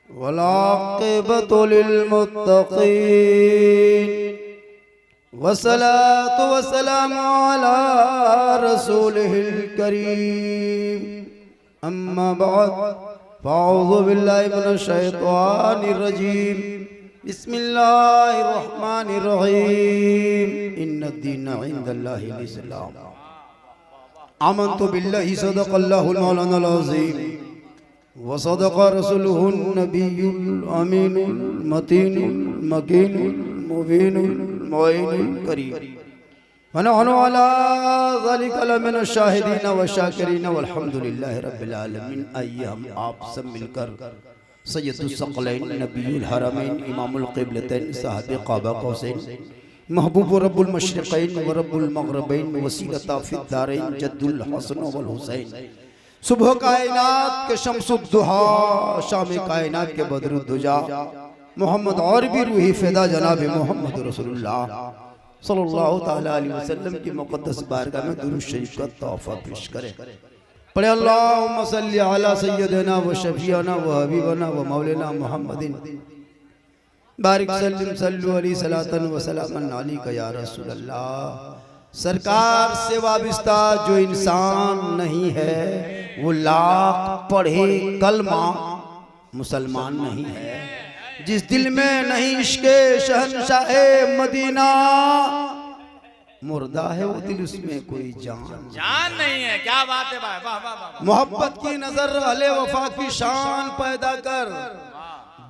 वलाक़िबतु लिलमुत्तक़ीन वस्सलातु वस्सलामु अला रसूलिहिल करीम अम्मा बाद फ़अऊज़ु बिल्लाहि मिनश शैतानिर रजीम बिस्मिल्लाहिर रहमानिर रहीम इन्नद्दीना इंदल्लाहिल इस्लाम आमन्तु बिल्लाहि सदक़ल्लाहुल मौलानाल अज़ीम व सदक़ रसूलुहुन नबियुल अमीनुल मतीनुल मकीनुल मुबीनुल मुइनुल करीम व नहनु अला ज़ालिका लमिनश शाहिदीन व शाकिरीन वल्हम्दुलिल्लाहि रब्बिल आलमीन। आइए हम आप सब मिलकर सय्यदुस सकलैन नबीयुल हरमैन इमामुल क़िबलतैन साहिब क़ाबा कौसैन महबूब रब्बुल मशरिक़ैन व रब्बुल मग़रिबैन वसीलता फ़िद दारैन जद्दुल हसन वल हुसैन सुबह कायनात के शम्सुद्दुहा शाम कायनात के बदरुद्दुजा मोहम्मद और भी रूही फ़िदा जनाब मोहम्मद रसूलुल्लाह सल्लल्लाहु ताला अलैहि वसल्लम की मुक़द्दस बारगाह में दुरूद शरीफ का तोहफ़ा पेश करें। पढ़े अल्लाहुम्मा सल्लि अला सय्यदिना व शफ़ीअना व हबीबना व मौलाना मुहम्मदिन बारिक सल्लिम सल्लु अलैहि सलातन व सलामन अलैका या रसूलल्लाह। सरकार से वाबिस्ता जो इंसान नहीं है वो लाख पढ़े कलमा मुसलमान नहीं है। जिस दिल में नहीं इश्क़े शहंशाहे मदीना मुर्दा है वो दिल, उसमें कोई जान नहीं है। क्या बात है भाई, वाह वाह वाह। मोहब्बत की नजर अहले वफा की शान पैदा कर,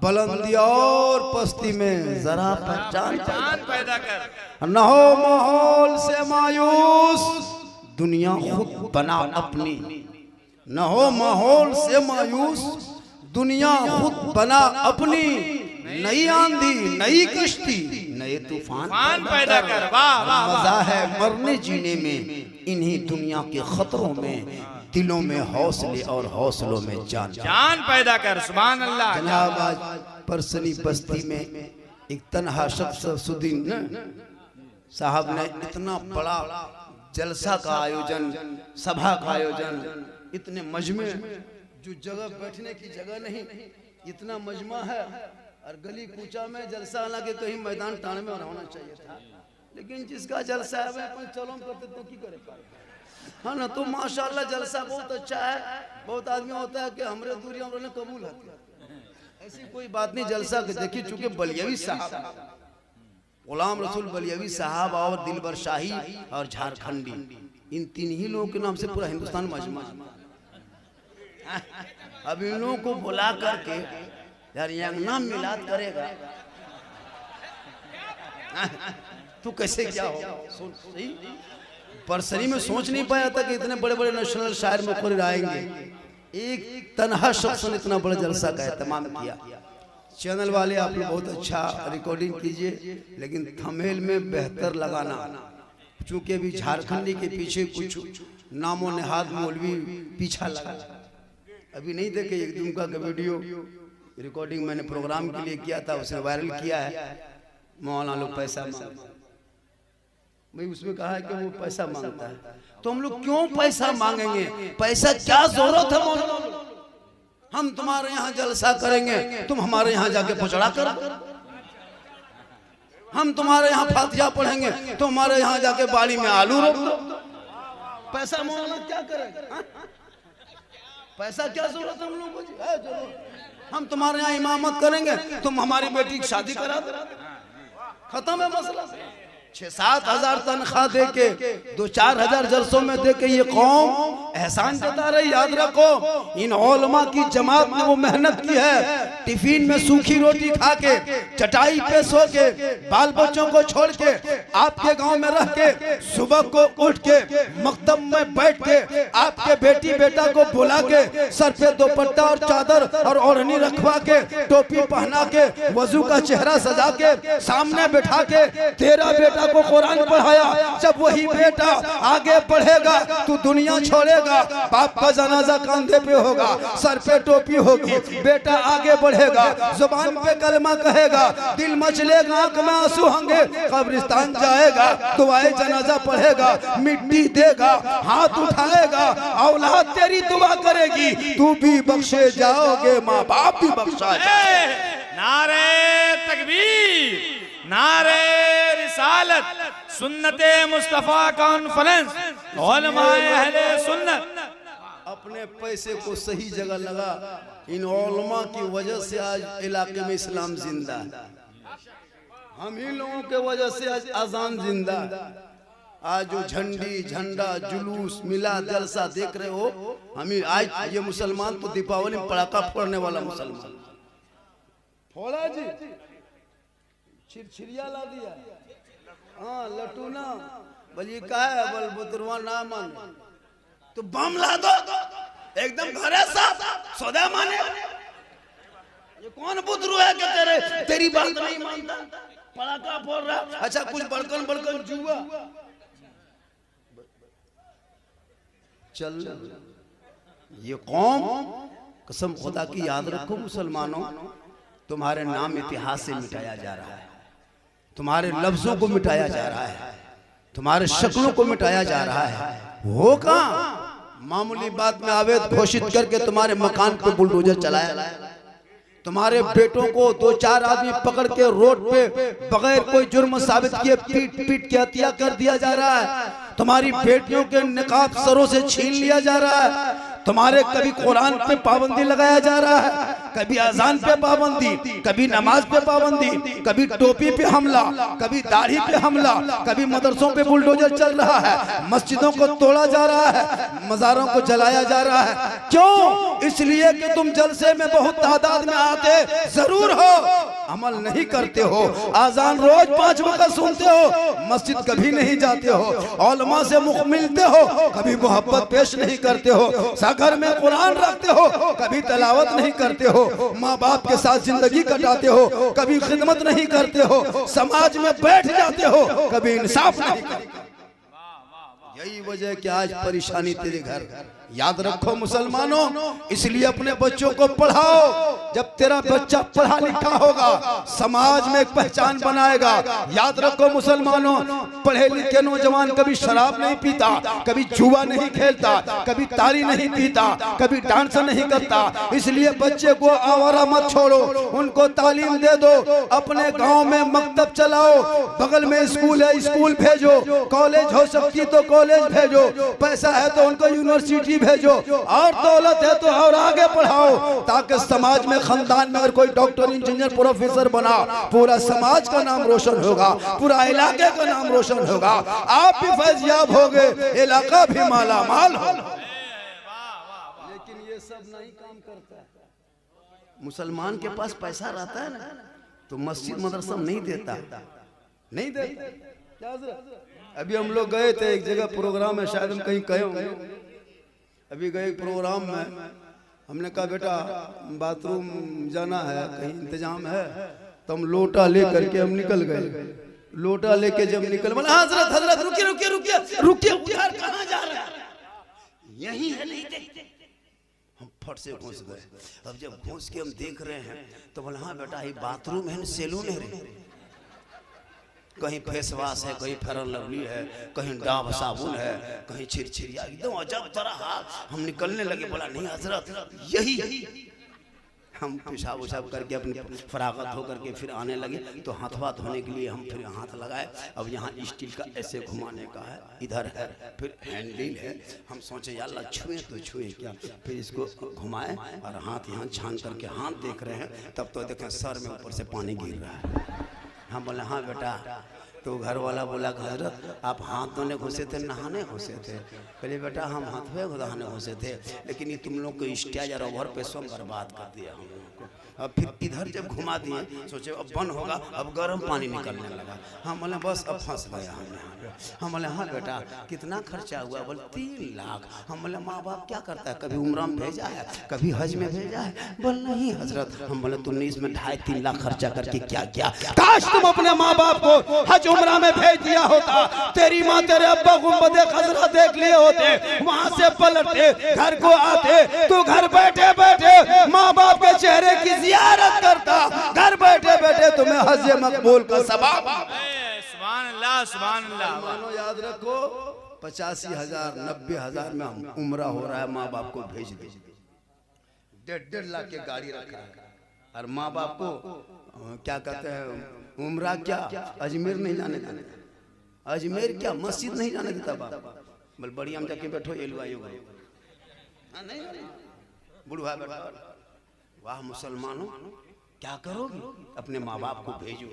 बुलंदी और पस्ती में जरा पहचान पैदा कर। न हो माहौल से मायूस, दुनिया खुद बना अपनी। न हो माहौल से मायूस, दुनिया खुद बना अपनी। नई आंधी नई कश्ती नए तूफान पैदा कर। वाह वाह। मजा है मरने जीने में, इन्हीं दुनिया के खतरों में दिलों में हौसले और हौसलों में जान पैदा कर। सुभान अल्लाह। जनाब आज परसनी बस्ती में एक तन्हा शख्स सुदीन साहब ने इतना बड़ा जलसा का आयोजन, सभा का आयोजन, इतने मजमे जो जगह बैठने की जगह नहीं, इतना मजमा है और गली कूचा में जलसा, हालांकि कहीं मैदान टाण में होना चाहिए था, लेकिन जिसका जलसा है वह अपन चलो करते तो की करे। हाँ ना, तो माशाल्लाह जलसा बहुत अच्छा है। बहुत आदमी होता है कि हमरे दूरी हमने कबूल है, ऐसी कोई बात नहीं। जलसा देखिए, चूंकि बलियावी साहब गुलाम रसूल बलियावी साहब और दिलबर शाही और झारखंडी, इन तीन ही लोगों के नाम से पूरा हिंदुस्तान मजमा। अब इन लोगों को बुला करके यार यहाँ नाम मिलाद करेगा तो कैसे क्या हो। सही परसरी में सोच नहीं पाया था कि इतने बड़े बड़े नेशनल शायर मुकर्रिर आएंगे। एक तन्हा शख्स ने इतना बड़ा जलसा का एहतमाम किया। चैनल वाले आप लोग बहुत अच्छा रिकॉर्डिंग कीजिए, लेकिन थंबनेल में बेहतर लगाना, चूंकि अभी झारखंडी के पीछे कुछ नामो नेहाद मौलवी पीछा लगा। अभी नहीं देखे एक दुमका का वीडियो रिकॉर्डिंग मैंने प्रोग्राम के लिए किया था, उसने वायरल किया है। मौलाना लोग पैसा मांगते, भाई उसमें कहा है कि वो पैसा मांगता है, तो हम लोग क्यों पैसा मांगेंगे? पैसा क्या जरूरत है मौलाना? हम तुम्हारे यहाँ जलसा करेंगे, तुम हमारे यहाँ जाके पचड़ा कर। हम तुम्हारे यहाँ फातिहा पढ़ेंगे, तो हमारे यहाँ जाके बाड़ी में आलू रोप दो। पैसा मौलाना क्या करेगा? पैसा क्या जरूरत है हम लोगों को? हम तुम्हारे यहाँ इमामत करेंगे, तुम हमारी बेटी की शादी करा दो, खत्म है मसला। 6-7 हजार तनख्वाह दे के 2-4 हजार जलसों में दे के ये कौम एहसान जता रही। याद रखो, इन उलमा की जमात ने वो मेहनत की है, टिफिन में सूखी रोटी खा के, चटाई पे सो के, बाल बच्चों को छोड़ के, आपके गांव में रह के, सुबह को उठ के मकतब में बैठ के, आपके बेटी बेटा को बुला के, सर पे दुपट्टा और चादर और ओढ़नी रखवा के, टोपी पहना के, वजू का चेहरा सजा के, सामने बैठा के तेरा बेटा को कुरान पढ़ाया। जब वही बेटा आगे पढ़ेगा, तू दुनिया छोड़ेगा, छोड़ेगा, बाप का जनाजा कंधे पे होगा, सर पे टोपी होगी, बेटा आगे बढ़ेगा, जुबान पे कलमा कहेगा, दिल मचलेगा, आंख में आंसू होंगे, कब्रिस्तान जाएगा, दुआए जनाजा पढ़ेगा, मिट्टी देगा, हाथ उठाएगा, औलाद तेरी दुआ करेगी, तू भी बख्शे जाओगे, माँ बाप भी बख्शा जाएगा। नारे तकबीर, नारे रिसालत, सुन्नते मुस्तफा कॉन्फ्रेंस, उलमाए अहले सुन्नत। अपने पैसे को सही जगह लगा, इन उलमा की वजह से आज इलाके में इस्लाम जिंदा है। हम ही लोगों के वजह से आज अजान जिंदा है। आज जो झंडी झंडा जुलूस मिला जलसा देख रहे हो, हम ही आज ये मुसलमान तो दीपावली में पटाखा फोड़ने वाला मुसलमान फोड़ा जी, छिरछिरिया ला दिया, हाँ लट्टू ना बलिए का है, बल बुतरवा ना माने तो बम ला दो, एकदम घरे साफ सौदा माने। ये कौन बुतरू है कि तेरी बात नहीं मानता, पटाखा फोड़ रहा। अच्छा कुछ बड़कन बड़कन जुआ चल, ये कौम कसम खुदा की याद रखो मुसलमानों, तुम्हारे नाम इतिहास से मिटाया जा रहा है, तुम्हारे लफ्जों को मिटाया जा रहा है, तुम्हारे शक्लों को मिटाया जा रहा है। हो कहाँ मामूली बात में आवेद घोषित करके तुम्हारे मकान पे बुलडोजर चलाया, तुम्हारे बेटों को दो चार आदमी पकड़ के रोड पे बगैर कोई जुर्म साबित किए पीट पीट के हत्या कर दिया जा रहा है, तुम्हारी बेटियों के निकाब सरों से छीन लिया जा रहा है, तुम्हारे कभी कुरान पे पाबंदी लगाया जा रहा है, कभी अजान पे पाबंदी, कभी नमाज पे पाबंदी, कभी टोपी पे हमला, कभी दाढ़ी पे हमला, कभी मदरसों पे बुलडोजर चल रहा है, मस्जिदों को तोड़ा जा रहा है, मज़ारों को जलाया जा रहा है। क्यों? इसलिए कि तुम जलसे में बहुत तादाद में आते जरूर हो, अमल नहीं करते हो, आजान रोज 5 वक्त सुनते हो, मस्जिद कभी नहीं जाते हो, उलमा से मुख मिलते हो, कभी मोहब्बत पेश नहीं करते हो, घर में कुरान रखते हो, कभी तलावत नहीं करते हो, माँ बाप के साथ जिंदगी कटाते हो, कभी खिदमत नहीं करते हो, समाज में बैठ जाते हो, कभी इंसाफ नहीं करते। यही वजह कि आज परेशानी तेरे घर। याद रखो मुसलमानों, इसलिए अपने बच्चों को पढ़ाओ, जब तेरा बच्चा पढ़ा लिखा होगा समाज में एक पहचान बनाएगा। याद रखो मुसलमानों, पढ़े लिखे नौजवान कभी शराब नहीं पीता, कभी जुआ नहीं खेलता, कभी तारी नहीं पीता, कभी डांस नहीं करता। इसलिए बच्चे को आवारा मत छोड़ो, उनको तालीम दे दो, अपने गाँव में मकतब चलाओ, बगल में स्कूल है स्कूल भेजो, कॉलेज हो सकती तो कॉलेज भेजो, पैसा है तो उनको यूनिवर्सिटी भेजो, और दौलत है तो और आगे पढ़ाओ, ताकि समाज में खानदान में अगर कोई डॉक्टर इंजीनियर प्रोफेसर बना, पूरा समाज का नाम रोशन होगा, पूरा इलाके का नाम रोशन होगा, आप भी फैज़याब होगे, इलाका भी माला माल होगा। लेकिन ये सब नहीं काम करता है। मुसलमान के पास पैसा रहता है ना, तो मस्जिद मदरसा नहीं देता, नहीं देता। अभी हम लोग गए थे एक जगह प्रोग्राम में, शायद हम कहीं कहे होंगे, अभी गए प्रोग्राम में, हमने कहा बेटा बाथरूम जाना है, कहीं इंतजाम है, तो हम लोटा ले करके हम निकल गए। लोटा लेके जब निकल, बोला हजरत हजरत रुकिए रुकिए रुकिए रुकिए, उधर कहाँ जा रहे हैं, यही है नहीं देखते। हम फट से घुस गए। अब जब घुस के हम देख रहे हैं तो बोला हाँ बेटा ये बाथरूम है, सैलून है, कहीं फेस वॉश है, कहीं फेयर लवली है, कहीं डाव साबुन है, कहीं छिरछिरिया, एकदम अजब तरह हाल। हम निकलने लगे, बोला नहीं हजरत यही। हम पेशाब उशाब करके अपनी फरागत होकर के फिर आने लगे, तो हाथवा धोने के लिए हम फिर हाथ लगाए। अब यहाँ स्टील का ऐसे घुमाने का है, इधर है, फिर हैंडल है। हम सोचे यार छुए तो छुए क्या, फिर इसको घुमाए और हाथ यहाँ छान करके हाथ देख रहे हैं, तब तो देखें सर में ऊपर से पानी गिर रहा है। हम बोले हाँ बेटा, तो घर वाला बोला हजरत आप हाथ धोने घुसे थे, नहाने घुसे थे? पहले बेटा हम हाथ में नहाने घुसे थे, लेकिन ये तुम लोग को स्टेज और ओवर पे सब बर्बाद कर दिया हम लोगों को। अब फिर इधर जब घुमा दिए सोचे अब बंद होगा, अब गर्म पानी निकलने लगा। हम बोले बस अब फंस गया हम यहाँ पे। हम बोले हाँ बेटा कितना खर्चा हुआ? बोले 3 लाख। हम बोले माँ बाप क्या करता है, कभी उम्रा में भेजा है, कभी हज में भेजा है? बोल नहीं हजरत। हम बोले तुमने इसमें 2.5-3 लाख खर्चा करके क्या किया? काश तुम अपने माँ बाप को हज उम्रा में भेज दिया होता, तेरी माँ तेरे अब्बा गुंबदे खजरा देख लिए होते, वहां से पलटते घर को आते, तो घर बैठे बैठे माँ बाप के चेहरे की जियारत करता, घर बैठे बैठे तुम्हें हज मकबूल का सवाब। सुभान अल्लाह सुभान अल्लाह। मानो याद रखो 85,000 90,000 में उम्रा हो रहा है, माँ बाप को भेज दे। 1.5 लाख की गाड़ी रखा है और माँ बाप को क्या कहते हैं उम्रा क्या अजमेर नहीं जाने देते, अजमेर क्या मस्जिद नहीं जाने देता बाप। बोल बढ़िया हम जाके बैठो ये लुआई नहीं बुढ़वा बैठा। वाह मुसलमानों क्या करोगे? अपने माँ बाप को भेजो,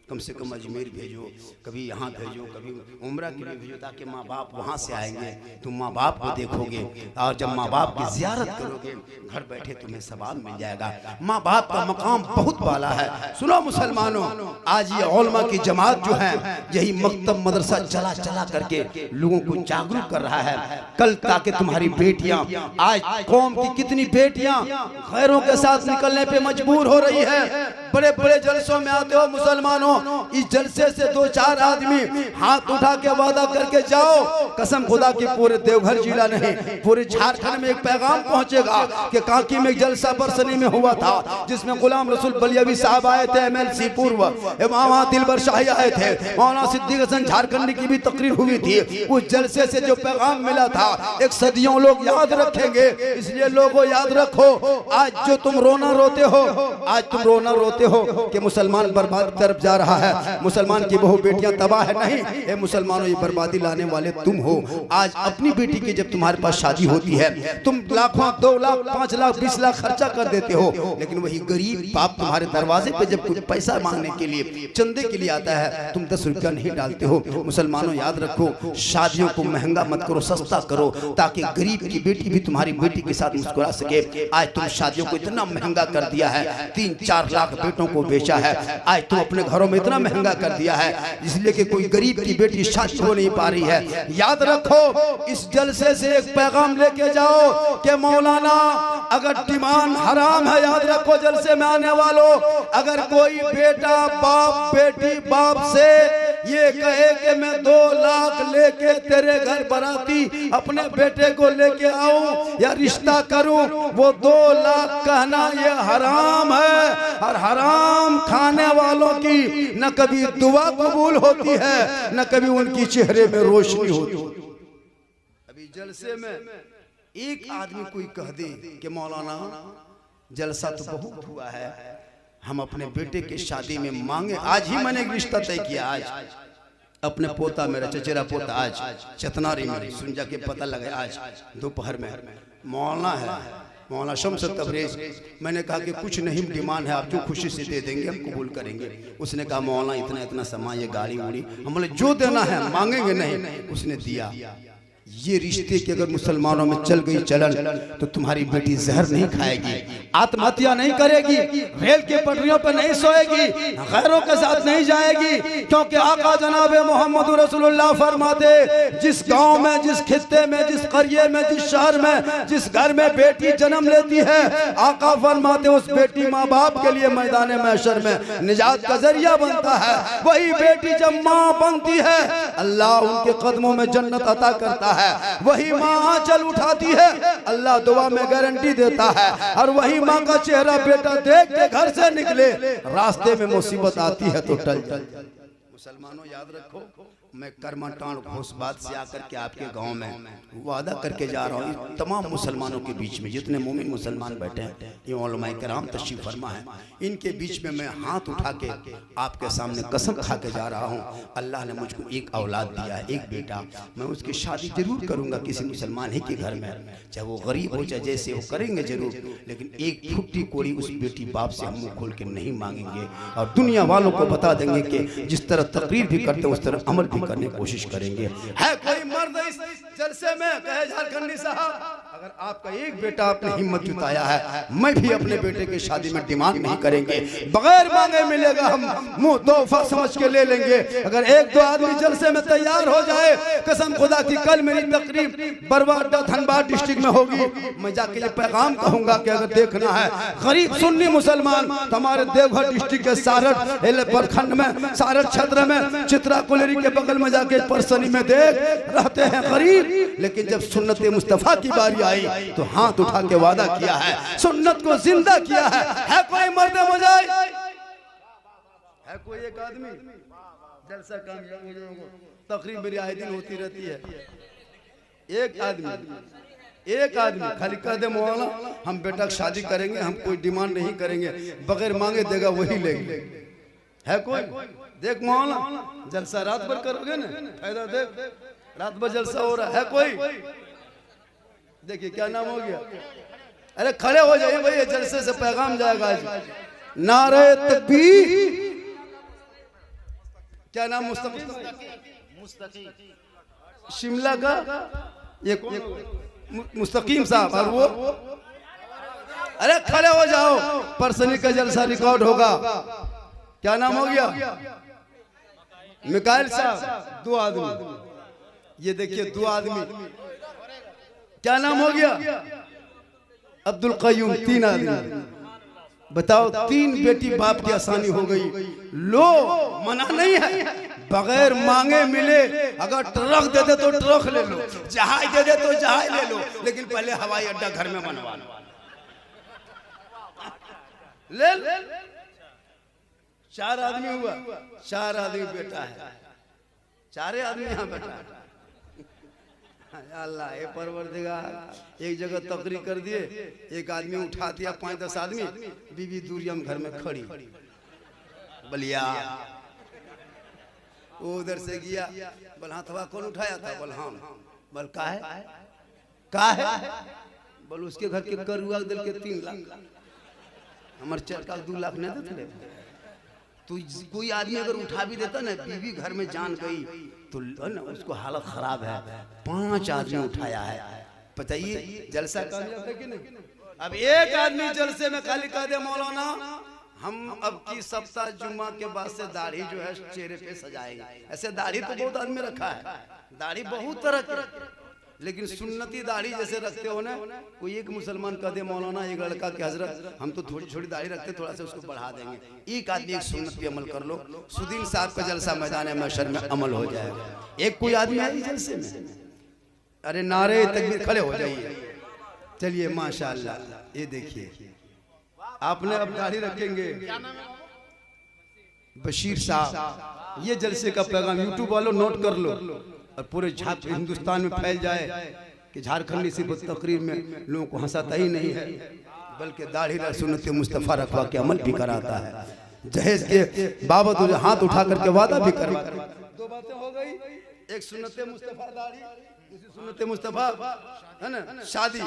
कम से कम अजमेर भेजो, कभी यहाँ भेजो, कभी उम्रा के लिए भेजो, ताकि माँ बाप वहाँ से आएंगे, तुम माँ बाप को देखोगे और जब माँ बाप की जियारत करोगे घर बैठे तुम्हें सवाब मिल जाएगा। माँ बाप का मकाम बहुत बाला है। सुनो मुसलमानों, आज ये उलमा की जमात जो है यही मकतब मदरसा चला चला करके लोगों को जागरूक कर रहा है। कल ताकि तुम्हारी बेटियां, आज कौम की कितनी बेटियां गैरों के साथ निकलने पे मजबूर हो रही है। बड़े बड़े जलसों में आते हो मुसलमानों, इस जलसे से 2-4 आदमी हाथ उठा के वादा करके जाओ, कसम खुदा की पूरे देवघर जिला नहीं पूरे झारखंड में एक पैगाम पहुंचेगा कि कांकी में एक जलसा बरसनी में हुआ था जिसमें गुलाम रसूल बलियावी साहब आए थे, MLC पूर्व इमाम दिलबर शाही आए थे, मौलाना सिद्दीक हसन झारखंडी की भी तकरीर हुई थी। उस जलसे से जो पैगाम मिला था एक सदियों लोग याद रखेंगे। इसलिए लोगों याद रखो, आज जो तुम रोना रोते हो, आज तुम रोना रोते हो कि मुसलमान बर्बादी तरफ जा रहा है, मुसलमान की बहु बेटियां तबाह है, नहीं ए मुसलमानों ये बर्बादी लाने वाले तुम हो। आज अपनी बेटी की जब तुम्हारे पास शादी होती है तुम लाखों 2 लाख 5 लाख 20 लाख खर्चा कर देते हो, लेकिन वही गरीब बाप तुम्हारे दरवाजे पे जब कुछ पैसा मांगने के लिए चंदे के लिए आता है तुम 10 रुपया नहीं डालते हो। मुसलमानों याद रखो, शादियों को महंगा मत करो, सस्ता करो, ताकि गरीब की बेटी भी तुम्हारी बेटी के साथ मुस्कुरा सके। आज तुम शादियों को इतना महंगा कर दिया है, 3-4 लाख बेटों को बेचा है। आज तुम अपने घरों में इतना महंगा कर दिया है इसलिए कि कोई गरीब की बेटी शादी हो नहीं पा रही है। याद रखो, इस जलसे से एक पैगाम लेके जाओ कि मौलाना अगर डिमांड हराम है, याद रखो जलसे में आने वालों, अगर कोई बेटा बाप बेटी बाप से ये कहे कि मैं 2 लाख लेके तेरे घर बराती अपने बेटे को लेके आऊं या रिश्ता करूं, वो 2 लाख कहना ये हराम है। और हराम खाने वालों की न कभी दुआ कबूल होती है न कभी उनकी चेहरे में रोशनी होती। अभी जलसे में एक आदमी कोई कह दे कि मौलाना जलसा तो बहुत हुआ है, हम अपने बेटे की शादी में मांगे। आज ही मैंने एक रिश्ता तय किया, आज अपने पोता मेरा चचेरा पोता आज चतनारी में सुन जाके पता लगा, आज दोपहर में मौलाना है, मौलाना शम्स तबरेज। मैंने कहा कि कुछ नहीं डिमांड है, आप जो खुशी से दे देंगे हम कबूल करेंगे। उसने कहा मौलाना इतना इतना सामान, ये गाड़ी उड़ी। हम बोले जो देना है मांगेंगे नहीं। उसने दिया। ये रिश्ते की अगर मुसलमानों में चल गई चलन तो तुम्हारी बेटी जहर नहीं खाएगी, आत्महत्या नहीं करेगी, रेल के पटरियों पर नहीं सोएगी, गैरों के साथ नहीं जाएगी, क्योंकि आका जनाब मोहम्मद रसूलुल्लाह फरमाते जिस गांव में, जिस खित्ते में, जिस करिए में, जिस शहर में, जिस घर में बेटी जन्म लेती है, आका फरमाते उस बेटी माँ बाप के लिए मैदान महशर में निजात का जरिया बनता है। वही बेटी जब माँ बनती है अल्लाह उनके कदमों में जन्नत अता करता है। वही माँ आंचल उठाती है अल्लाह दुआ में गारंटी देता है। और वही माँ का चेहरा बेटा देख के घर से निकले, रास्ते में मुसीबत आती है तो टल टल। मुसलमानों याद रखो, मैं करमाटाण घोषबाद से आकर के आपके गांव में वादा करके जा रहा हूँ, तमाम मुसलमानों के बीच में जितने मोमिन मुसलमान बैठे हैं, ये उलमाए किराम तशरीफ फरमा है, इनके बीच में मैं हाथ उठा के आपके सामने कसम खा के जा रहा हूँ, अल्लाह ने मुझको एक औलाद दिया है, एक बेटा, मैं उसकी शादी जरूर करूँगा किसी मुसलमान ही के घर में, चाहे वो गरीब हो चाहे जैसे हो, करेंगे जरूर, लेकिन एक फुट्टी कोड़ी उस बेटी बाप से हम मुँह खोल के नहीं मांगेंगे। और दुनिया वालों को बता देंगे कि जिस तरह तकरीर भी करते उस तरह अमल भी करने की कोशिश करेंगे। है कोई मर्द इस जलसे में कहे झारखंडी साहब अगर आपका एक बेटा आपने हिम्मत जुटाया है, मैं भी अपने बेटे की शादी में डिमांड नहीं करेंगे, बगैर मांगे मिलेगा, हम मुंह तोहफा समझ के ले लेंगे। अगर एक दो आदमी जलसे में तैयार हो जाए, कसम खुदा की कल मेरी तकरीब बरवाडा धनबाद डिस्ट्रिक्ट में होगी, मैं जाके ये पैगाम कहूंगा कि अगर देखना है गरीब सुन्नी मुसलमान हमारे देवघर डिस्ट्रिक्ट के सारठ प्रखंड में, सारठ क्षेत्र में, चित्रा कोलेरी के बगल में जाके परसनी में देख रहते हैं गरीब, लेकिन जब सुन्नत मुस्तफा की बारी आई तो हाथ उठा के वादा किया है, सुन्नत को जिंदा किया है कोई मर्द मुजाहिद, है कोई एक आदमी जलसा कामयाब हो जाएगा, तकरीब मेरी आए दिन होती रहती है, एक आदमी खाली कह दे मौलाना हम बेटा की शादी करेंगे, हम कोई डिमांड नहीं करेंगे, बगैर मांगे देगा वही लेंगे, है कोई? देख मौलाना जलसा रात भर करोगे ना, फायदा देख, रात भर जलसा हो रहा है कोई? देखिए क्या नाम हो गया, अरे खड़े हो जाइए भाई, जलसे से पैगाम जाएगा आज, नारे तकबीर, क्या नाम? मुस्तकीम शिमला का ये मुस्तकीम साहब, और वो अरे खड़े हो जाओ, परसनी का जलसा रिकॉर्ड होगा, क्या नाम हो गया? मिकाइल साहब, दो आदमी, ये देखिए दो आदमी, क्या नाम हो गया? अब्दुल कयूम, तीन आदमी, बताओ तीन बेटी बाप की आसानी हो गई, लो मना नहीं है, बगैर मांगे मिले, अगर ट्रक दे दे तो ट्रक ले लो, जहाज दे दे तो जहाज ले लो, लेकिन पहले हवाई अड्डा घर में बनवा ले। चार आदमी हुआ, चार आदमी बेटा है, चारे आदमी यहाँ बैठा है, अल्लाह ए परवरदिगार, एक जगह तकरीर कर दिए, एक आदमी उठा दिया, 5-10 आदमी, बीबी दूरियम घर में खड़ी, बलिया वो उधर से गया, बोल हाथवा कौन उठाया था? बोल हम। बोल का है? बोल उसके घर के करुआ दिल के 3 लाख, हमारे चरका 2 लाख नहीं देते। तो कोई आदमी अगर उठा भी देता ना, बीवी घर में जान गई तो ना उसको हालत खराब है, 5 आदमी उठाया है, बताइए जलसा कामयाब है कि नहीं? अब एक आदमी जलसे में खाली कह दे मौलाना हम अब की सप्ताह जुम्मा के बाद से दाढ़ी जो है चेहरे पे सजाएंगे, ऐसे दाढ़ी तो बहुत आदमी रखा है, दाढ़ी बहुत तरह की, लेकिन सुन्नती दाढ़ी जैसे रखते हो ना, कोई एक मुसलमान कह दे मौलाना एक लड़का के हजरत हम तो थोड़ी छोटी दाढ़ी रखते, थोड़ा सा उसको बढ़ा देंगे, एक आदमी एक सुन्नत पे अमल कर लो, सुदीन साहब का जलसा मैदान महशर में अमल हो जाएगा। एक कोई आदमी है जलसे में, अरे नारे तकबीर, खड़े हो जाइए, चलिए माशाअल्लाह। ये देखिए आपने अब दाढ़ी रखेंगे, बशीर साहब, ये जलसे का पैगाम यूट्यूब वालों नोट कर लो और पूरे हिंदुस्तान में फैल जाए कि झारखंडी सिर्फ तकरीर में लोगों को हंसाता ही नहीं है, बल्कि दाढ़ी सुन्नत मुस्तफा रखवा के अमल भी कराता है, जहेज के बाबत हाथ उठा करके वादा भी करवाता है। 2 बातें हो गई, एक सुन्नत मुस्तफा दाढ़ी, दूसरी सुन्नत मुस्तफा है ना शादी।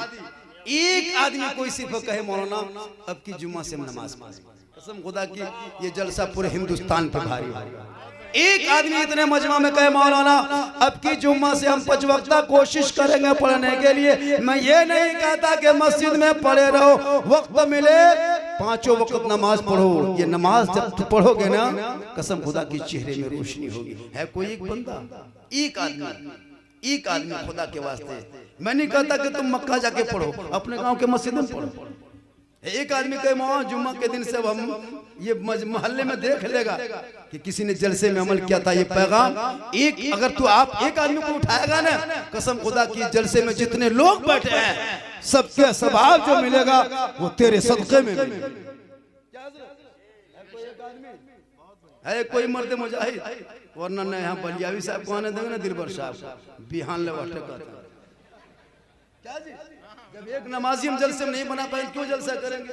एक आदमी कोई सिर्फ कहे मौलाना अब की जुम्मा से नमाज पढ़े, कसम खुदा की ये जलसा पूरे हिंदुस्तान पे भारी हो। एक आदमी इतने मजमा में कहे मौलाना अब की जुम्मा से हम 5 वक्ता कोशिश करेंगे पढ़ने के लिए, मैं ये नहीं कहता कि मस्जिद में पढ़े रहो, वक्त मिले 5 वक्त नमाज पढ़ो, ये नमाज जब पढ़ोगे ना कसम खुदा की चेहरे में रोशनी होगी। है कोई एक बंदा, एक आदमी खुदा के वास्ते, मैं नहीं कहता कि तुम मक्का जाके पढ़ो, अपने गांव के मस्जिद में पढ़ो। एक आदमी कहे मौलाना जुम्मा के दिन से हम ये मोहल्ले में देख लेगा कि किसी ने जलसे में अमल किया था, ये पैगाम एक अगर तू आप एक आदमी को उठाएगा ना, कसम खुदा की जलसे में जितने लोग बैठे हैं सबके सवाब जो मिलेगा वो तेरे सदके में मिलेगा। है कोई मर्द मुजाहिद, वरना न यहाँ बलियावी साहब को आने देंगे ना, दिलबर साहब बिहान लेवाटे क्या जी, जब एक नमाजी हम जलसे में नहीं बना पाएंगे क्यों जलसा करेंगे?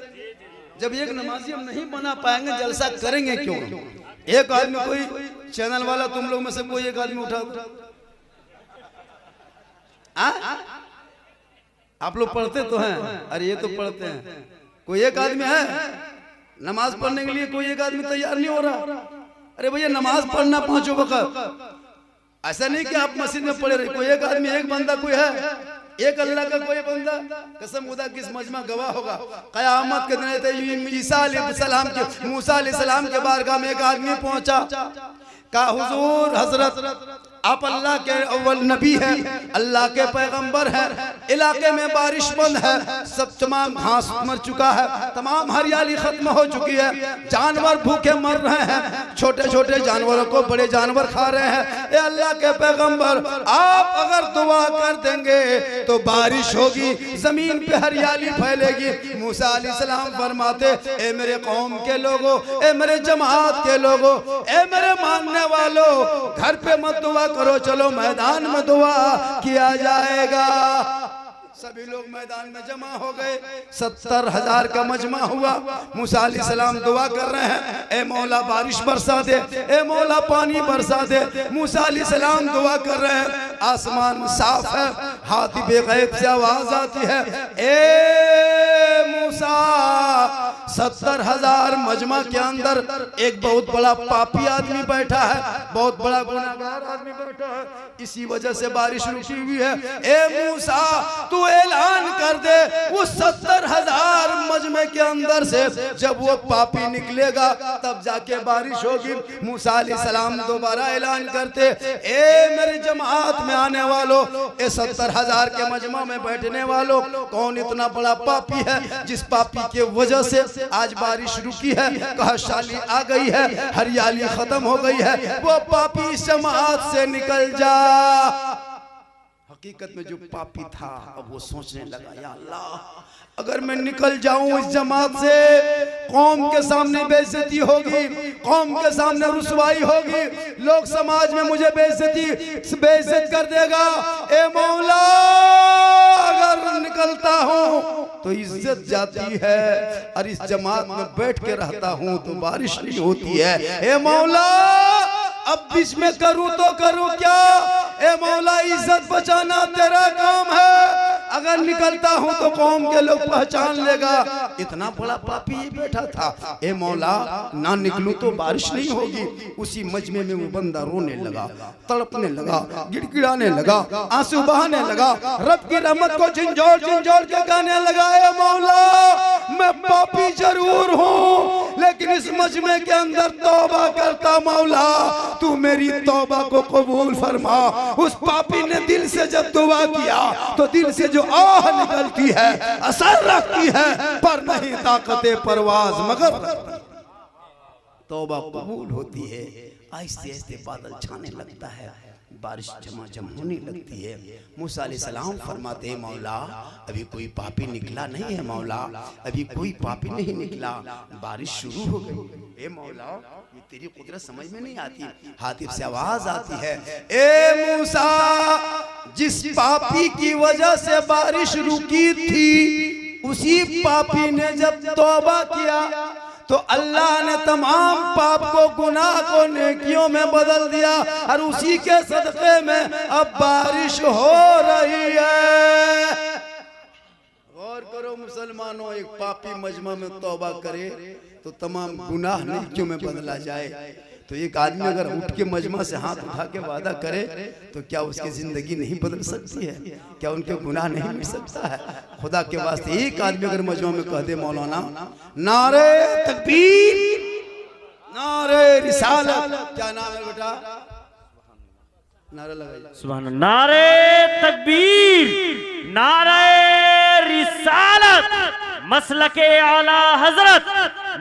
जब एक नमाजी हम नहीं बना पाएंगे जलसा करेंगे क्यों? एक आदमी कोई चैनल वाला तुम लोग में से कोई एक आदमी उठा, आप लोग पढ़ते तो हैं, अरे ये तो पढ़ते हैं, कोई एक आदमी है नमाज पढ़ने के लिए, कोई एक आदमी तैयार नहीं हो रहा। अरे भैया नमाज पढ़ना 5 वक्त, ऐसा नहीं कि आप मस्जिद में पढ़े रहे, कोई एक आदमी एक बंदा कोई है एक अल्लाह का कोई बंदा, कसम खुदा किस मजमा गवाह होगा, कयामत के दिन ईसा अलैहिस्सलाम के, मूसा अलैहिस्सलाम के बारगाह में एक आदमी पहुंचा, कहा हुजूर हजरत आप अल्लाह के अव्वल नबी है, अल्लाह के पैगंबर है, इलाके में बारिश बंद है, सब तमाम घास मर चुका है, तमाम हरियाली खत्म हो चुकी है, जानवर भूखे मर रहे हैं, छोटे छोटे जानवरों को बड़े जानवर खा रहे हैं। ए अल्लाह के पैगंबर, आप अगर दुआ कर देंगे तो बारिश होगी, जमीन पे हरियाली फैलेगी। मूसा अलैहिस्सलाम फरमाते, ए मेरे कौम के लोगों, ए मेरे जमात के लोगों, ए मेरे मानने वालों, घर पे मत दुआ करो, चलो मैदान में दुआ किया जाएगा। सभी लोग मैदान में जमा हो गए, 70,000 का मजमा हुआ। मूसा अलैहिस्सलाम दुआ कर रहे हैं, ए मौला बारिश बरसा दे, ए मौला पानी बरसा दे। मूसा अलैहिस्सलाम दुआ कर रहे हैं, आसमान साफ है, हाथी बेगैब से आवाज आती है, ए मूसा, 70,000 मजमा के अंदर एक बहुत बड़ा पापी आदमी बैठा है, बहुत बड़ा गुनाहगार आदमी बैठा है, इसी वजह से बारिश रुकी हुई है। ए मूसा, तू ऐलान कर दे, उस 70,000 मजमे के अंदर से जब वो पापी निकलेगा तब जाके बारिश होगी। मूसा अलैहिस्सलाम दोबारा ऐलान करते, ए मेरी जमात में आने वालों, ए 70,000 के मजमा में बैठने वालों, कौन इतना बड़ा पापी है जिस पापी के वजह से आज बारिश रुकी है, कहशाली आ गई है, हरियाली खत्म हो गई है, वो पापी इस जमात से निकल जा। हकीकत में जो पापी था अब वो सोचने लगा, या अल्लाह अगर मैं निकल जाऊं इस जमात से, कौम के सामने बेइज्जती होगी, कौम के सामने रुसवाई होगी, लोग समाज में मुझे बेइज्जत कर देगा। ए मौला, अगर निकलता हूं तो इज्जत जाती है, और इस जमात में बैठ के रहता हूं तो बारिश नहीं होती है। ए मौला, अब बीच में करूं तो करूं क्या? ए मौला, इज्जत बचाना तेरा काम है, अगर निकलता हूं तो कौम के लोग पहचान लेगा। इतना बड़ा पापी बैठा था। ए मौला, ना निकलूं तो बारिश नहीं होगी। उसी मजमे में वो बंदा रोने लगा, तड़पने लगा, गिड़गिड़ाने लगा, आंसू बहाने लगा, रब की रहमत को झिंझोड़ झिंझोड़ के गाने लगा, ए मौला, मैं पापी जरूर हूं, लेकिन इस मजमे के अंदर तौबा करता, मौला तू मेरी तौबा को कबूल फरमा। उस पापी ने दिल से जब दुआ किया तो दिल से जो आह निकलती है असर रखती है, पर नहीं ताकते परवाज मगर तौबा कबूल होती है। आहिस्ते आहिस्ते बादल छाने लगता है, बारिश झमाझम होने लगती है। मूसा अलैहिस्सलाम फरमाते हैं, मौला अभी कोई पापी निकला नहीं है, मौला अभी कोई पापी नहीं निकला, बारिश शुरू हो गई। ए मौला, ये तेरी कुदरत समझ में नहीं आती। हातिफ से आवाज आती है, ए मूसा, जिस पापी की वजह से बारिश रुकी थी, उसी पापी ने जब तौबा किया तो अल्लाह ने तमाम पाप को, गुनाह को नेकियों में बदल दिया, और उसी के सदक़े में अब बारिश हो रही है। गौर करो मुसलमानों, एक पापी मजमा में तौबा करे तो तमाम गुनाह नेकियों में बदला जाए। तो एक आदमी अगर उठ के मजमा से हाथ उठा के वादा करे तो क्या उसकी जिंदगी नहीं बदल सकती है? क्या उनके गुनाह नहीं मिट सकता है? खुदा के वास्ते एक आदमी अगर मजमा में कह दे, मौलाना नारे तकबीर, नारे रिसालत, क्या नाम है बेटा? नारा लगाइए, सुभान अल्लाह। नारे तकबीर, नारे रिसालत, मसलके आला हजरत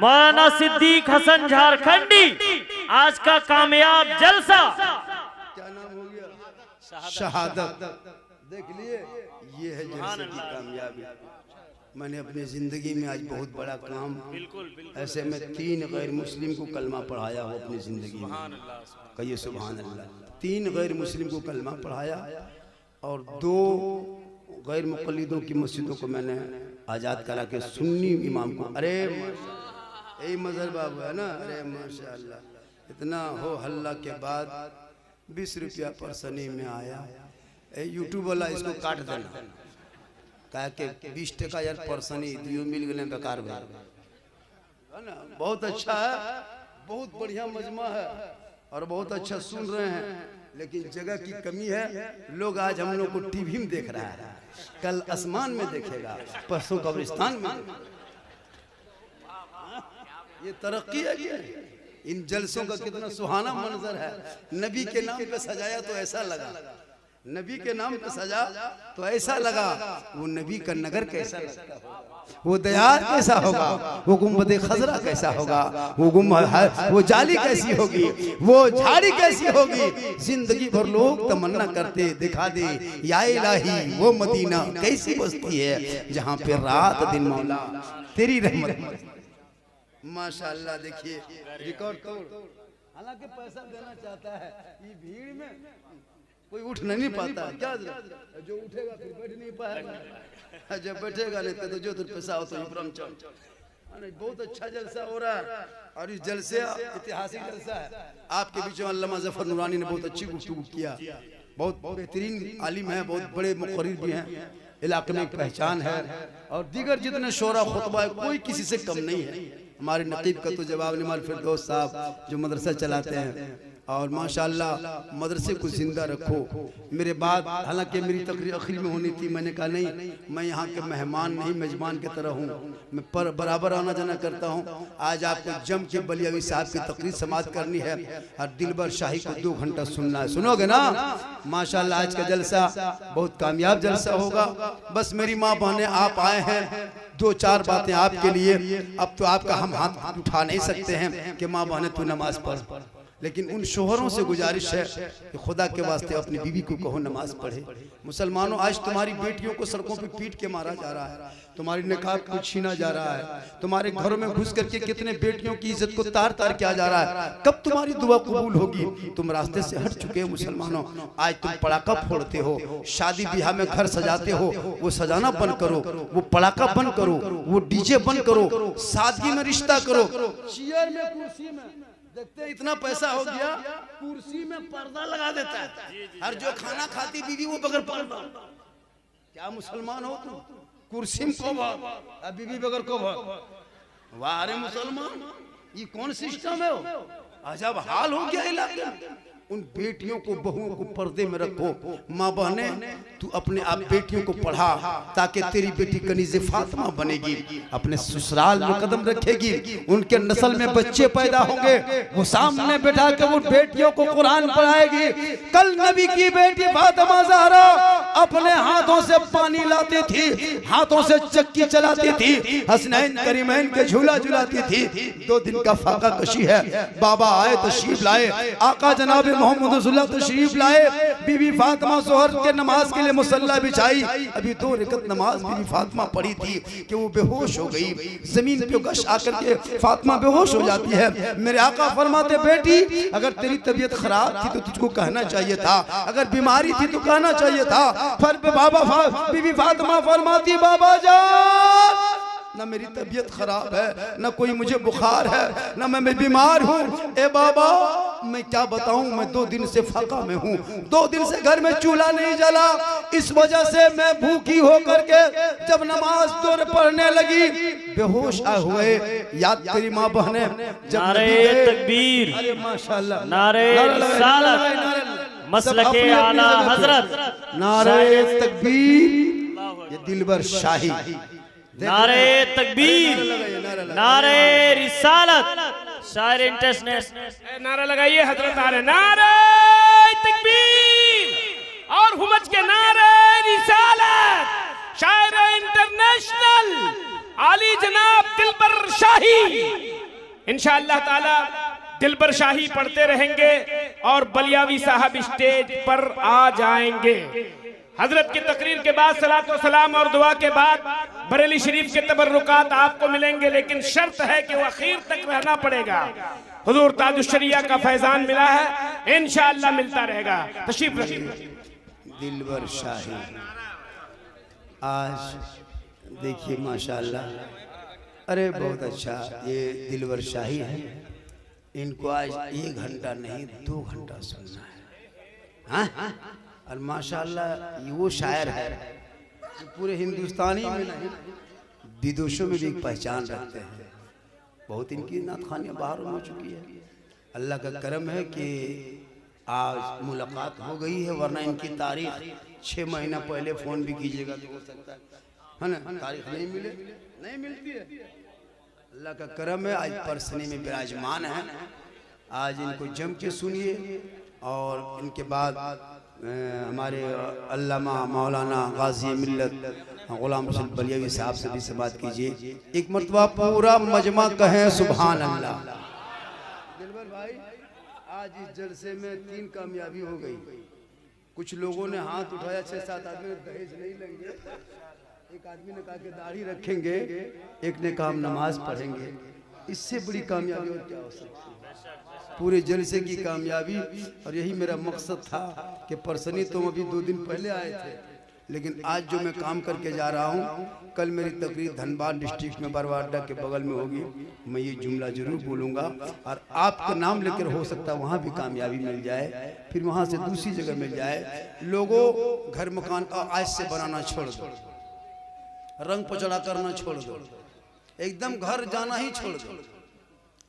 मौलाना सिद्दीक हसन झारखंडी, आज का कामयाब जलसा। क्या नाम हो गया? शहादत। देख लिए, ये है जलसे की कामयाबी। मैंने अपनी जिंदगी में आज बहुत बड़ा काम, ऐसे में 3 गैर मुस्लिम को कलमा पढ़ाया हो अपनी जिंदगी में। कहिए सुभान अल्लाह। 3 गैर मुस्लिम को कलमा पढ़ाया और 2 गैर मुक़ल्लिदों की मस्जिदों को मैंने आज़ाद करा के सुन्नी इमाम को, अरे यही मजहर बाबू है ना, अरे माशाअल्लाह, इतना हो हल्ला के बाद 20 रुपया परसनी में आया। यूट्यूब वाला इसको काट देना, कहा कि 20 टका यार परसनी दियो मिल गए बेकार है ना। बहुत अच्छा है, बहुत बढ़िया मजमा है और बहुत अच्छा सुन रहे हैं। लेकिन जगह की कमी है। लोग आज हम लोग को टीवी में देख रहा है, कल आसमान में देखेगा, परसों कब्रिस्तान में देखेगा। ये तरक्की है क्या? इन जलसों का कितना सुहाना मंजर है। नबी के नाम पे सजाया तो ऐसा लगा, नबी के नाम पे सजा तो ऐसा लगा। वो नबी का नगर कैसा लगता होगा, वो दयार कैसा होगा, वो गुम्बद खजरा कैसा होगा, वो जाली कैसी होगी, वो झाड़ी कैसी होगी। जिंदगी भर लोग तमन्ना करते दिखा दे या इलाही वो मदीना कैसी बस्ती है जहाँ पे रात दिन मौला तेरी रहमत। माशाअल्लाह देखिए रिकॉर्ड तोड़। हालांकि पैसा देना चाहता है, ये भीड़ में कोई उठ नहीं पाता। क्या जो उठेगा फिर बैठ नहीं पाएगा, जब बैठेगा नहीं तो जो पैसा हो तो इब्राहिम चल। बहुत अच्छा जलसा हो रहा है और इस जलसे ऐतिहासिक जलसा है। आपके बीच में अल्लामा जफर नूरानी ने बहुत अच्छी गुफ्तगू किया। बहुत बेहतरीन आलिम है, बहुत बड़े मुक़र्रिर भी हैं, इलाके में एक पहचान है। और दीगर जितने शोरा खुतबा है कोई किसी से कम नहीं है। हमारे नकीब का तो जवाब निमाल फिरदौस साहब जो मदरसा चलाते हैं, और माशाअल्लाह मदरसे को जिंदा रखो। मेरे बाद हालांकि मेरी तकरीर आखिर में होनी थी, मैंने कहा नहीं, मैं यहाँ के मेहमान नहीं मेजबान की तरह हूँ, मैं पर बराबर आना जाना करता हूँ। आज आपको जम के बलियावी साहब की तकरीर समाप्त करनी है और दिलबर शाही को 2 घंटा सुनना है। सुनोगे ना? माशाअल्लाह आज का जलसा बहुत कामयाब जलसा होगा। बस मेरी माँ बहनें आप आए हैं, 2-4 बातें आपके लिए। अब तो आपका हम हाथ उठा नहीं सकते हैं कि माँ बहनें तू नमाज पढ़, लेकिन उन शोहरों से गुजारिश है कि खुदा के वास्ते अपनी बीवी को कहो नमाज पढ़े। मुसलमानों, आज तुम्हारी बेटियों को सड़कों पे पीट के मारा जा रहा है, तुम्हारी निकाब को छीना जा रहा है, तुम्हारे घरों में घुस करके कितने बेटियों की इज्जत को तार तार किया जा रहा है। कब तुम्हारी दुआ कबूल होगी? तुम रास्ते से हट चुके हो मुसलमानों। आज तुम पड़ाका फोड़ते हो, शादी ब्याह में घर सजाते हो, वो सजाना बंद करो, वो पड़ाका बंद करो, वो डीजे बंद करो, सादगी में रिश्ता करो। चेयर में कुर्सी में देखते हैं इतना पैसा हो गया, कुर्सी में पर्दा लगा देता है। और जो खाना खाती बीवी वो बगैर पर्दा। क्या मुसलमान हो तुम? कुर्सी में को भाग, बीवी बगैर को भाग। वाह रे मुसलमान, ये कौन सिस्टम है? अजब हाल हो गया इलाके में। उन बेटियों को बहुओं को पर्दे में रखो। माँ बहने तू अपने आप बेटियों को पढ़ा ताकि तेरी बेटी कनीज़े फातिमा बनेगी, अपने ससुराल में कदम रखेगी, उनके नस्ल में बच्चे पैदा होंगे, वो सामने बैठा के वो बेटियों को कुरान पढ़ाएगी। कल नबी की बेटी फातिमा ज़हरा अपने हाथों से पानी लाती थी, हाथों से चक्की चलाती थी, हसनैन करीमैन के झूला झुलाती थी। 2 दिन का फाका कशी है। बाबा आए तशरीफ लाए, आका जनाब मोहम्मद रसूलुल्लाह तशरीफ लाए। बीबी फातिमा जोहर के नमाज के लिए मुसल्ला बिछाई। अभी 2 रकत नमाज बीबी फातिमा पढ़ी थी कि वो बेहोश हो गई। जमीन पे गश आकर के फातिमा बेहोश हो जाती है। मेरे आका फरमाते, बेटी अगर तेरी तबीयत खराब थी तो तुझको कहना चाहिए था, अगर बीमारी थी तो कहना चाहिए था। फिर बीबी फातिमा फरमाती, बाबा जान ना मेरी तबीयत खराब है, ना कोई मुझे बुखार है, ना मैं बीमार हूँ। ए बाबा मैं क्या बताऊं, मैं 2 दिन से फाका में हूँ, 2 दिन से घर में चूल्हा नहीं जला, इस वजह से मैं भूखी होकर के जब नमाज दूर पढ़ने लगी बेहोश हुए। याद तेरी माँ बहने जब नारे तकबीर, अरे माशाल्लाह, नारे रिसालत, मसलके आला हजरत, नारे तकबीर, ये दिलबर शाही, नारे तकबीर, नारे रिसालत, शायर इंटरनेशनल नारा लगाइए हजरत आ रहे, नारे तकबीर और हुमज के नारे रिसालत, शायर इंटरनेशनल आली जनाब दिलबर शाही। इंशाअल्लाह ताला दिलबर शाही पढ़ते रहेंगे और बलियावी साहब स्टेज पर आ जाएंगे। हजरत की तकरीर के बाद सलात व सलाम और दुआ के बाद बरेली शरीफ के तबर्रुकात आपको मिलेंगे, लेकिन शर्त है कि वो आखिर तक रहना पड़ेगा। हुजूर ताजुश्शरिया का फैजान मिला है, इंशाअल्लाह मिलता रहेगा। तशरीफ रखिए। दिलबर शाही आज देखिए माशाअल्लाह, अरे बहुत अच्छा, ये दिलबर शाही है। इनको आज 1 घंटा नहीं 2 घंटा सुनना है। हाँ? और माशाअल्लाह ये वो शायर है जो पूरे हिंदुस्तानी में नहीं विदेशों में भी पहचान रखते हैं। बहुत इनकी नात खानियाँ बाहर हो चुकी है। अल्लाह का करम है कि आज मुलाकात हो गई है, वरना इनकी तारीख 6 महीना पहले फोन भी कीजिएगा तो हो सकता है ना, तारीख नहीं मिले, नहीं मिलती है। अल्लाह का करम है, आज परसनी में विराजमान है। आज इनको जम के सुनिए और इनके बाद हमारे अल्लामा मौलाना गाजी मिल्लत गुलाम हुसैन बलियावी साहब से भी से बात कीजिए। एक मरतबा पूरा मजमा कहें सुभान अल्लाह। दिलबर भाई, आज इस जलसे में 3 कामयाबी हो गई। कुछ लोगों ने हाथ उठाया, 6-7 आदमी दहेज नहीं लेंगे, एक आदमी ने कहा कि दाढ़ी रखेंगे, एक ने कहा नमाज पढ़ेंगे। इससे बड़ी कामयाबी और क्या हो सकती है? पूरे जलसे की कामयाबी। और यही मेरा मकसद था कि परसनी तुम अभी 2 दिन पहले आए थे, लेकिन आज जो मैं काम करके जा रहा हूँ, कल मेरी तकरीर धनबाद डिस्ट्रिक्ट में बरवाडा के बगल में होगी। मैं ये जुमला जरूर बोलूँगा और आपका नाम लेकर हो सकता है वहाँ भी कामयाबी मिल जाए, फिर वहाँ से दूसरी जगह मिल जाए। लोगों, घर मकान का आज से बनाना छोड़ दो, रंग पचड़ा करना छोड़ दो, एकदम घर जाना ही छोड़ दो।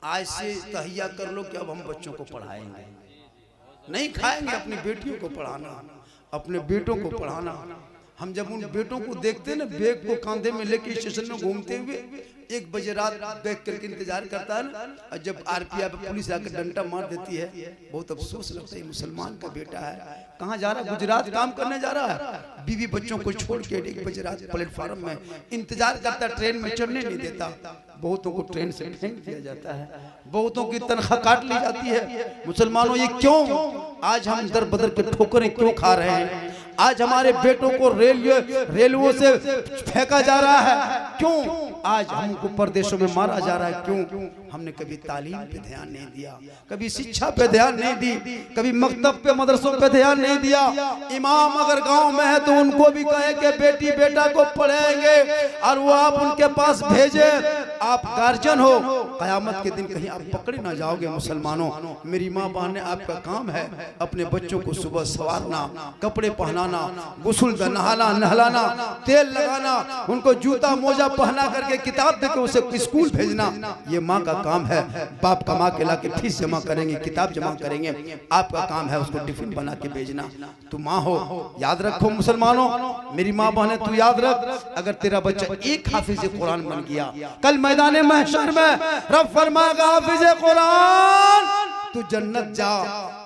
आज से तहिया कर लो कि अब हम बच्चों को पढ़ाएंगे, नहीं खाएंगे, अपनी बेटियों को पढ़ाना, अपने बेटों को पढ़ाना। हम जब उन बेटों को देखते ना, बैग को कांधे में लेके स्टेशन में घूमते हुए, 1 बजे रात बैग करके इंतजार करता है ना, और जब आरपीएफ पुलिस आकर डंडा मार देती है, बहुत अफसोस लगता है। मुसलमान का बेटा है, कहाँ जा रहा है? गुजरात काम करने जा रहा है, बीवी बच्चों को छोड़ के 1 बजे रात प्लेटफार्म में इंतजार करता, ट्रेन में चढ़ने नहीं देता। बहुतों को ट्रेन से फेंक दिया जाता है, बहुतों की तनख्वाह काट ली जाती है। मुसलमानों, ये क्यों? आज हम दर बदर के ठोकरें क्यों खा रहे हैं? आज हमारे बेटों को रेलवे से फेंका जा रहा है, क्यों? आज हमको परदेशों में मारा जा रहा है, क्यों? हमने कभी तालीम पे ध्यान नहीं दिया, कभी शिक्षा पे ध्यान नहीं दी, कभी मकतब पे मदरसों पे ध्यान नहीं दिया। इमाम अगर गांव में है तो उनको भी कहे कि बेटी बेटा को पढ़ाएंगे और वो आप उनके पास भेजे। आप गार्जियन हो, कयामत के दिन कहीं आप पकड़े ना जाओगे। मुसलमानों, मेरी माँ बहनें, आपका काम है अपने बच्चों को सुबह संवारना, कपड़े पहनाना, गुस्ल नहलाना, तेल लगाना, उनको जूता मोजा पहना करके किताब देकर उसे स्कूल भेजना। ये माँ का काम है। बाप कमा के ला के फीस जमा करेंगे, किताब जमा करेंगे, आपका काम है उसको टिफिन बना के भेजना। तू माँ हो, याद रखो मुसलमानों, मेरी माँ बहने, तू याद रख, अगर तेरा बच्चा एक हाफिज कुरान बन गया, कल मैदान महशर में रब फरमाएगा हाफिज कुरान तू जन्नत जा।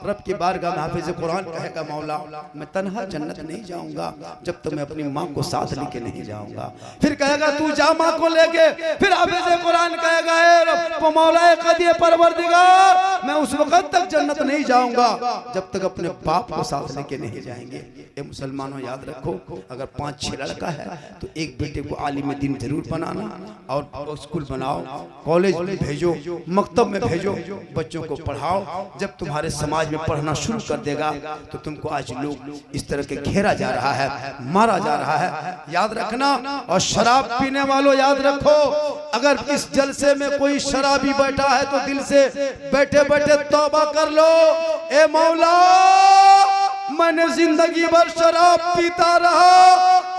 रब की बारगाह में हाफिज कुरान कहेगा मौला मैं तन्हा जन्नत नहीं जाऊंगा जब तक मैं अपनी माँ को साथ लेके नहीं जाऊंगा। फिर कहेगा तू जा माँ को लेके। फिर हाफिज कुरान कहेगा ए रब मौला कदिए परवरदिगार मैं उस वक्त तक जन्नत नहीं जाऊंगा जब तक अपने बाप को साथ लेके नहीं जाएंगे। ए मुसलमानों याद रखो, अगर 5-6 लड़का है तो एक बेटे को आलिम दीन जरूर बनाना और स्कूल बनाओ, कॉलेज में भेजो, मकतब में भेजो, बच्चों को पढ़ाओ। जब तुम्हारे समाज में पढ़ना शुरू कर देगा तो तुमको आज लोग इस तरह के घेरा जा रहा है, मारा जा रहा है, याद रखना। और शराब पीने वालों याद रखो, अगर इस जलसे में कोई शराबी बैठा है तो दिल से बैठे बैठे तौबा कर लो। ए मौला मैंने जिंदगी भर शराब पीता रहा,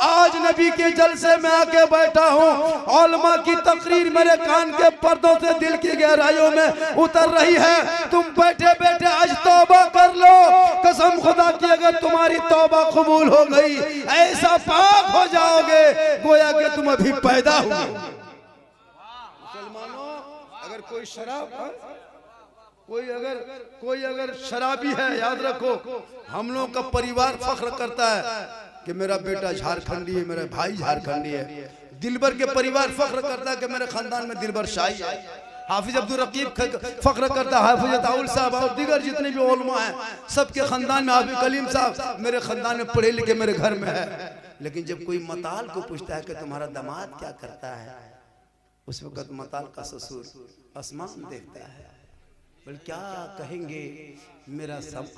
आज नबी के जलसे में आके बैठा हूँ, उलमा की तकरीर मेरे कान के पर्दों से दिल की गहराइयों में उतर रही है। तुम बैठे बैठे आज तौबा कर लो। कसम खुदा की अगर तुम्हारी तौबा कबूल हो गई ऐसा पाक हो जाओगे गोया कि तुम अभी पैदा हुए। मुसलमानों अगर कोई शराब कोई अगर शराबी है याद रखो, हम लोगों का परिवार फख्र करता है कि मेरा बेटा झारखंडी है, मेरा भाई झारखंडी है। दिलबर के परिवार फख्र करता है कि मेरे खानदान में दिलबर शाही है। हाफिज अब्दुल रकीब फख्र करता है, हाफिज ताउल साहब और दीगर जितने भी उलमा हैं सबके खानदान में, हाफिज कलीम साहब मेरे खानदान में पढ़े लिखे मेरे घर में है। लेकिन जब कोई मताल को पूछता है कि तुम्हारा दामाद क्या करता है, उस वक्त मताल का ससुर आसमान देखता है, बोल क्या कहेंगे मेरा सब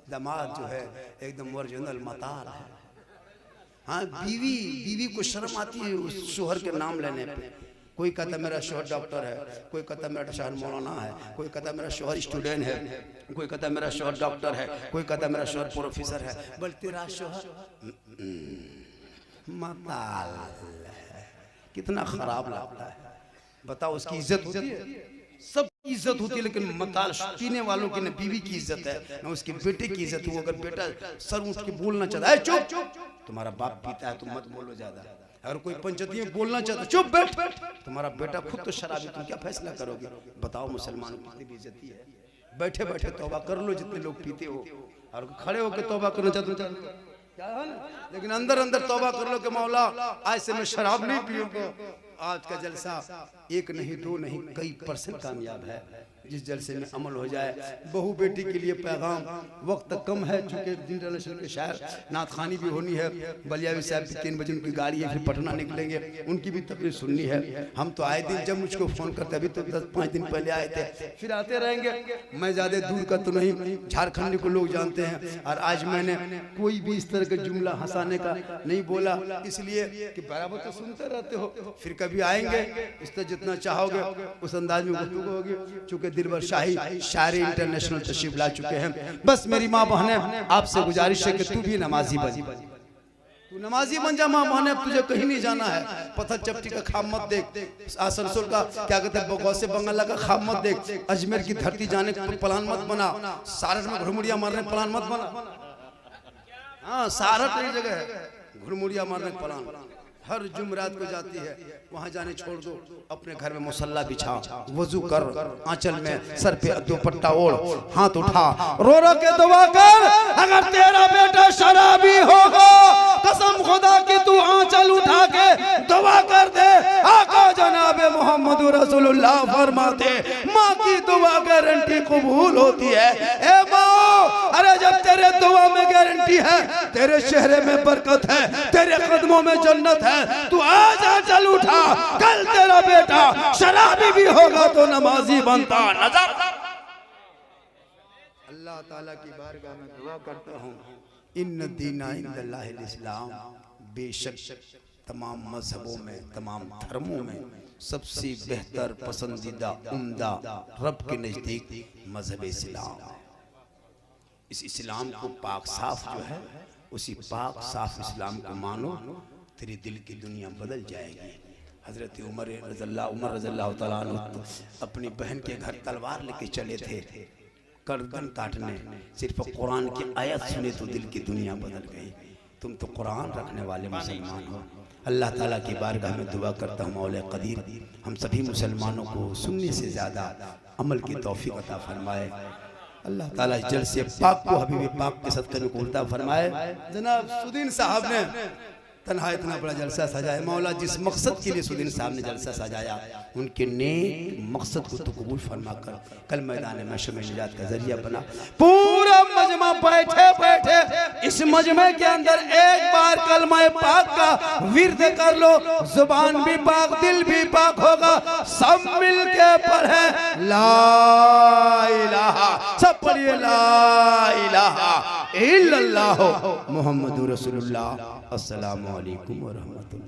दामाद जो है एकदम ओरिजिनल मताल है। हाँ बीवी को शर्म आती है उस शोहर के नाम लेने पे। कोई कहता मेरा शोहर डॉक्टर है, कोई कहता मेरा शोहर मौलाना है, कोई कहता मेरा शोहर स्टूडेंट है, कोई कहता मेरा शोहर डॉक्टर है, कोई कहता मेरा शोहर प्रोफेसर है। बोल तेरा शोहर मताल है, कितना खराब लगता है। बताओ उसकी इज्जत होती है। सब इज्जत होती है, लेकिन मताल पीने वालों की न बीवी की इज्जत है न उसके बेटे की इज्जत है। वो अगर बेटा सर उठ के बोलना चाहता है, चुप, तुम्हारा बाप पीता है तुम मत बोलो ज्यादा। अगर कोई पंचायती में बोलना चाहता है, चुप बैठ, तुम्हारा बेटा खुद तो शराबी, तुम क्या फैसला करोगे? बताओ मुसलमानों की कितनी बेइज्जती है। बैठे बैठे तौबा कर लो जितने लोग पीते हो, और खड़े होकर तौबा करना चाहते हो क्या है ना, लेकिन अंदर अंदर तौबा कर लो कि मौला आज से मैं शराब नहीं पीऊंगा। आज का जलसा एक नहीं दो नहीं कई % कामयाब है। जिस जलसे में अमल हो जाए। बहू बेटी के लिए पैगाम, वक्त कम है चूंकि इंटरनेशनल के शायर नात खानी भी होनी है। बलियावी साहब की 3 बजे उनकी गाड़ी है, फिर पटना निकलेंगे, उनकी भी तकरीर सुननी है। हम तो आए दिन जब मुझको फ़ोन करते, अभी तो 10-5 दिन पहले आए थे, फिर आते रहेंगे। मैं ज़्यादा दूर का तो नहीं, झारखंड को लोग जानते हैं। और आज मैंने कोई भी इस तरह का जुमला हंसाने का नहीं बोला, इसलिए कि बराबर तो सुनते रहते हो। फिर कभी आएंगे, इस तरह जितना चाहोगे उस अंदाज में गुफ्तगू होगी। चूँकि दिलबर शाही शायर इंटरनेशनल तशरीफ ला चुके हैं। बस मेरी माँ बहनें आपसे गुजारिश है कि तू भी नमाजी बन, तू नमाजी बन जा। माँ बहनें अब तुझे कहीं नहीं जाना है। पत्थर चपटी का खाब मत देख, आसनसोल का क्या कहते हैं गौसे बंगाला का खाब मत देख, अजमेर की धरती जाने का प्लान मत बना, सारस में घुड़मुड़िया मारने का प्लान मत बना। हाँ, सारस कई जगह है घुड़मुड़िया मारने का प्लान, हर जुमरात को जाती है, वहां जाने छोड़ दो। अपने घर में मुसल्ला बिछा, वजू कर, आंचल में सर पे दुपट्टा ओढ़, हाथ उठा, रो रो के दुआ कर। अगर तेरा बेटा शराबी होगा, कसम खुदा की तू आंचल उठा के दुआ कर दे। आका जनाब मोहम्मद रसूलुल्लाह फरमाते, माँ की दुआ गारंटी कबूल होती है। ए माँ, अरे जब तेरे दुआ में गारंटी है, तेरे चेहरे में बरकत है, तेरे कदमों में जन्नत है, तू आज आंचल उठा। कल तेरा बेटा शराबी भी होगा तो नमाजी बनता नजर। अल्लाह ताला की बारगाह में दुआ करता हूँ, इन्न दीना इंदल्लाहिल इस्लाम, बेशक तमाम मजहबों में, तमाम धर्मों में सबसे बेहतर, पसंदीदा, उम्दा, रब के नजदीक मजहब इस्लाम। इस इस्लाम को पाक साफ जो है, उसी पाक साफ इस्लाम को मानो, तेरे दिल की दुनिया बदल जाएगी। हजरत उमर रज़ियल्लाहु तआला अन्हु अपनी बहन के घर तलवार लेके चले थे गर्दन काटने, सिर्फ कुरान की आयत सुने तो दिल की दुनिया बदल गई। तुम तो कुरान रखने वाले मुसलमान हो। अल्लाह ताला की बारगाह में दुआ करता हूँ, मौला कदीर हम सभी मुसलमानों को सुनने से ज़्यादा अमल की तौफीक अता फरमाए। अल्लाह ताला जल से पाक को हबीब पाक के सदक़े में कबूल फरमाए। जनाब सुदीन साहब ने तन्हा इतना बड़ा जलसा सजाया। मौला जिस मकसद के लिए सुदीन साहब ने जलसा सजाया, उनके नेक मकसद को तो कबूल फरमा कर कल मैदान महशर में निजात का जरिया बना। पूरा मजमा बैठे बैठे इस मजमे के अंदर एक बार कलमा पाक का विर्द कर लो, जुबान भी पाक, दिल भी पाक होगा। सब मिल के पढ़े ला इलाहा, सब पढ़िए ला इलाहा इल्लल्लाह मुहम्मदुर रसूलुल्लाह। अस्सलामु अलैकुम व रहमतुल्लाह।